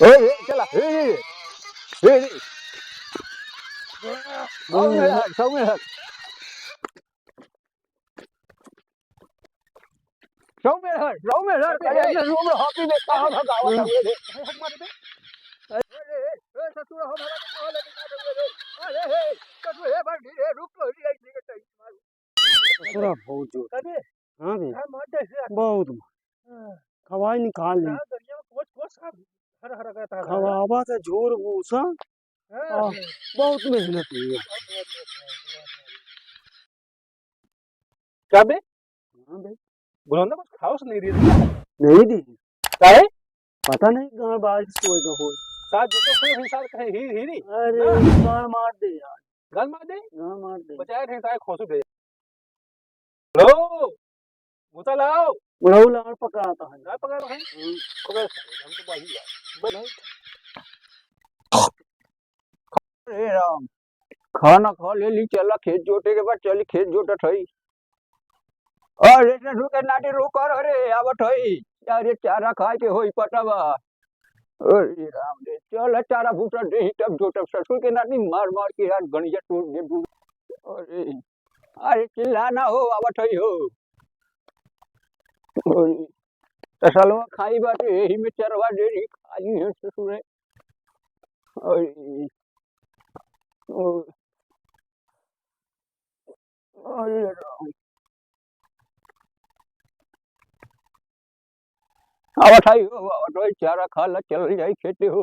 ओए चला हे सौम्य अरे रूम हॉकी में कहां भगावत हवे रे हक मारे बे अरे ए ससुर हो धरा के कहले कि रे अरे हे ससुर हे बंडी रे रुक लो रे आई के तई मारू पूरा बहुत जोर कबे हाँ बे हां मार दे से बहुत हां खवाई निकाल ली दरिया में कोच कोच साहब हर हर कहता है खवाबा से झोर भूसा हां बहुत मेहनत हुई क्या बे हाँ बे बुलाना कुछ खाओ नहीं रही नहीं दी काहे पता नहीं कहाँ बारिश सोए का हो साथ जो तो कोई इंसान कहे ही नहीं अरे गाड़ मार दे यार गन मार दे गाड़ मार दे बचाए थे सारे खोसू दे लो मुता लाओ बुढ़ऊ लाड़ पकड़ाता है ना पकड़ रहे पकड़ हम तो बाही यार बस अरे राम खाना खा ले ली चला खेत जोते के बाद चली खेत जोतत हई अरे ससुर के नाटी रोक अरे आवत हई अरे चारा खाए के होई पटावा अरे राम रे चल चारा भूसा दे तब जोतब ससुर के नाटी मार मार के यार गणिया तोड़ दे अरे अरे चिल्ला ना हो आवत हई हो अरे तसलवा खाई बाटे यही में चरवा डेरी खाई है ससुर अरे अरे राम आवत हई हो आवत हई चारा खा ला चल जाई खेते हो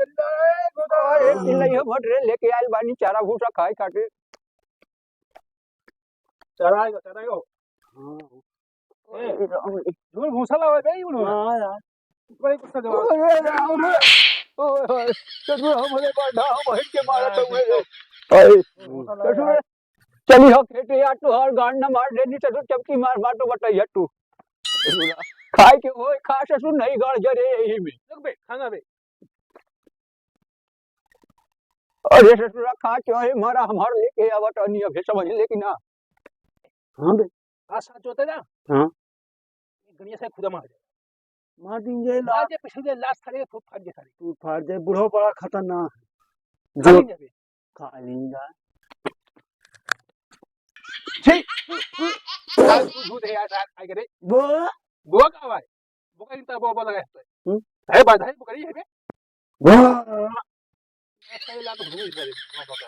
जिंदा है गोदा अरे चिल्लाई हो मत रे लेके आइल बानी चारा भूसा खाए खाते चराएगा हाँ ए अरे राम रे झूल भूसा लाओ बे यूं हाँ यार बड़ी गुस्सा जवाब अरे राम रे ओए होए ससुर हमरे बाढ़ा हम हिट के मारत हुए रे अरे भूसा लाओ ससुर चली हो खेते यार तू हर गांड ना मार देनी ससुर चपकी मार मार तो बताइए तू ससुरा खाए के होए खा ससुर नहीं गाड़ जरे यही में लग बे खाना बे अरे ससुरा खा चाहे मारा हमार लेके आवत नहीं अभी समझ लेकिन ना हाँ बे आज साथ जोते ना हाँ गणिया से खुदा मार मार देंगे आज ये पिछले लास्ट खड़े फूट फाड़ के सारी तू फाड़ जाए बुढ़ो बड़ा खतरनाक है खाली जो नहीं बे खा लेंगे ठीक आज तू झूठ है यार आई करे वो बुआ का आवाज बुआ इंता बोबा लगा है बाधा है बुकरी है बे वो सही लाग भूल करे बाबा का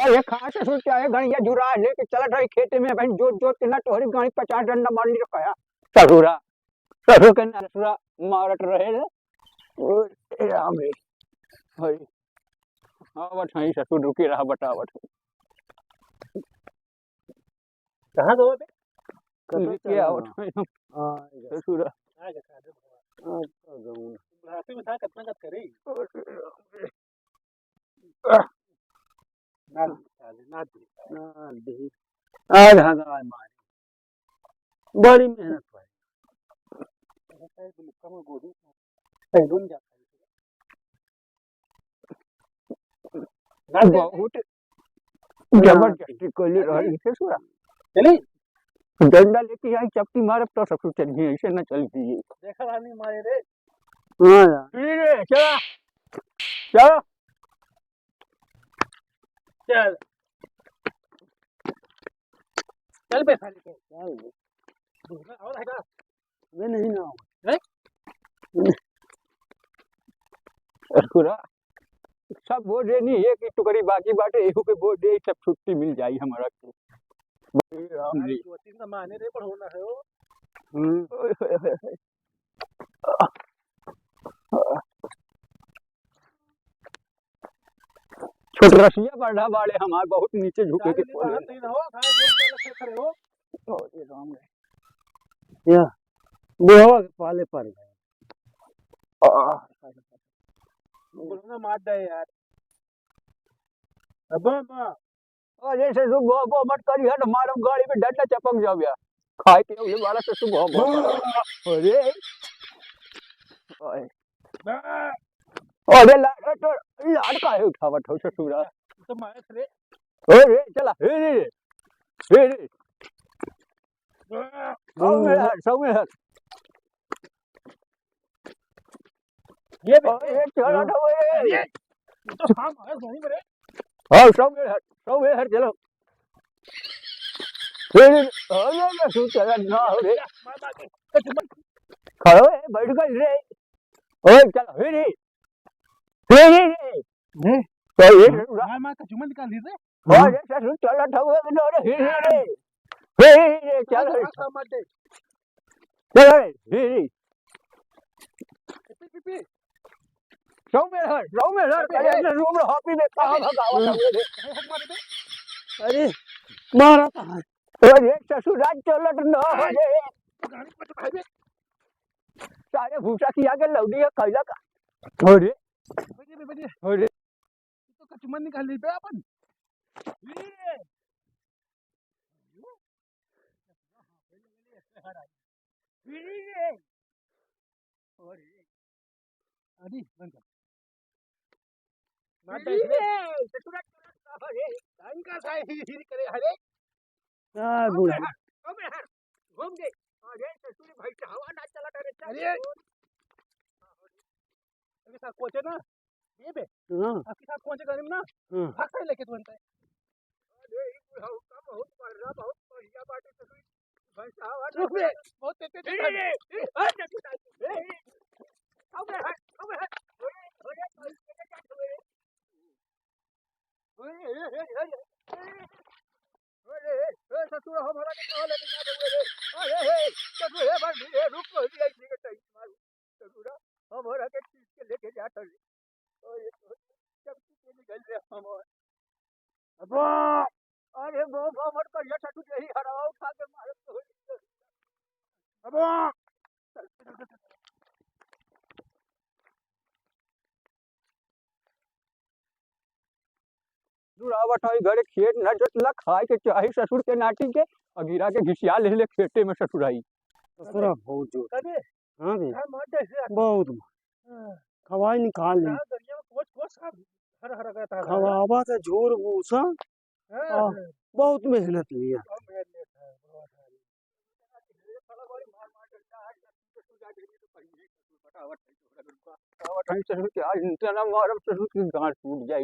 अरे खा ससुर चाहे गणिया जुरा लेके चलत रही खेते में बहन जोत जोत के ना तोहरी गाड़ी 50 डंडा मार ली रखा ससुरा ससुर के ना ससुरा मारत रहे रे ओए राम रे हरी आवत हई ससुर रुकी रहा बतावत कहां दो बे लेके आवत हई ससुरा आ जा खा दे रास्ते में था कितना कट करे ना दे आज हजार मारे बड़ी मेहनत भाई है बुलका में गोदी पहलून जा बहुत जबरदस्ती कोली रही ससुरा चली डंडा लेके आई चपटी मारब तो ससुर चलिए ऐसे न चलती है देखा रानी मारे रे हाँ यार रे चला चलो चल चल बे साले के चल दूसरा और है का वे नहीं ना ससुरा सब बोल रहे नहीं है कि टुकड़ी बाकी बाटे एहू के बोल दे सब छुट्टी मिल जाई हमारा को राम रे दो तीन का माने रे पर होना है वो ओए होए होए होए। छोट रसिया बढ़ा बाड़े हमार बहुत नीचे झुके के साले बाहर नहीं रहो खाए दोस्त वाला खड़े हो ओए राम रे या बुढ़वा के पाले पड़ गए बोलना मार दे यार अब्बा मां अरे से सुबह बो मत करी हट मारम गाड़ी में डंडा चपक जाओ या खाए के उले वाला से सुबह बो अरे ओए अरे लाड का है उठावट हो ससुरा तो मारे थे अरे चला हे रे दो सौ में हट ये बे अरे चलो ना रे ये तो काम है नहीं मेरे हाँ सब मेरे हर चलो फिर अरे तू चला ना हो रे मार मार के चुम्बन खड़ो है बैठ गई रे ओए चल फिर रे तो ये मार मार के चुम्बन निकाल दी रे अरे ससुर चला ठगो ना रे फिर चल काम मार दे चल फिर पी पी सब मेरे हर अरे रूम हॉपी में कहां भगावा रे मार दे अरे मारा था अरे ससुराल चलत ना हो रे गाड़ी पर भाई बे सारे भूसा की आगे लौड़ी है कैला का अरे बजे अरे तो चुम्बन निकाल दी बे अपन अरे बंद कर मार दे ससुराल चलत ना हो रे का साई हिरी करे हरे हाँ बुढ़ा घूम गए अरे ससुर भाई हवा ना चला करे अरे अरे साथ कोचे ना ये बे हाँ आपके साथ कोचे गाड़ी में ना हाँ भाग से लेके तुरंत अरे का बहुत बढ़िया बात है ससुर भाई हवा रुक बे बहुत तेज ससुर हमारा के कहा लेके जा रहे रे अरे ससुर हे बंदी रे रुक को दिया इसी के टाइम मारू ससुर हमारा के चीज के लेके जाता रे ओए जब तू निकल रे हम अबा अरे वो मत कर या ससुर यही हरावा उठा के मार तो अबा दुरावट होई घरे खेत न जोतला खाए के चाही ससुर के नाटी के अगिरा के घिसिया ले खेते में ससुराई ससुरा बहुत जोर अरे हाँ बे मार दे बहुत खवाई निकाल ली दरिया में कोच कोच हर हर करता खवाबा था जोर भूसा बहुत मेहनत लिया ससुर के आज इतना मारब ससुर की गांठ टूट जाई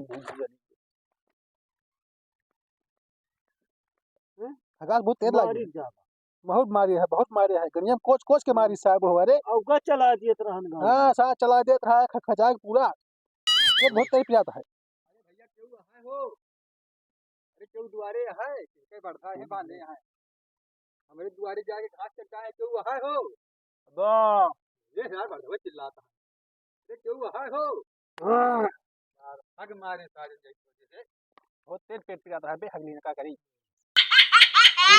हगास बहुत तेज मारी लगी जा बहुत मारी है गनिया कोच कोच के मारी साहब हमारे औका चला दिए रहन गाँव हाँ साथ चला देत रहा है खजा पूरा ये बहुत तेज पियाता है अरे भैया क्यों है हो अरे क्यों दुआरे है के बढ़ता है बांधे हैं हमारे दुआरे जाके घास चढ़ता है क्यों है हो अबा ये यार बढ़वा चिल्लाता है अरे क्यों है हो हाँ यार हग मारे सारे जैसे से बहुत तेज पेट पियाता है बे हगली ने का करी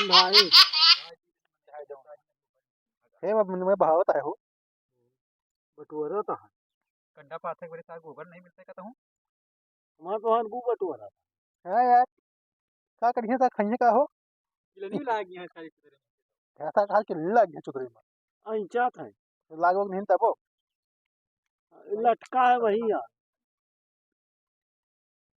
भाई हे मैं बहावत है हो बटुअरा था कंडा पाथे बड़े साथ गोबर नहीं मिलता कहता हूँ हमारा तो हाथ गु बटुअरा था हाँ यार का करिए सा खइए का हो नहीं लागी है सारी चीजें ऐसा काल के लग गया चुतरी में ऐचा था लागो नहीं तबो लटका है वही यार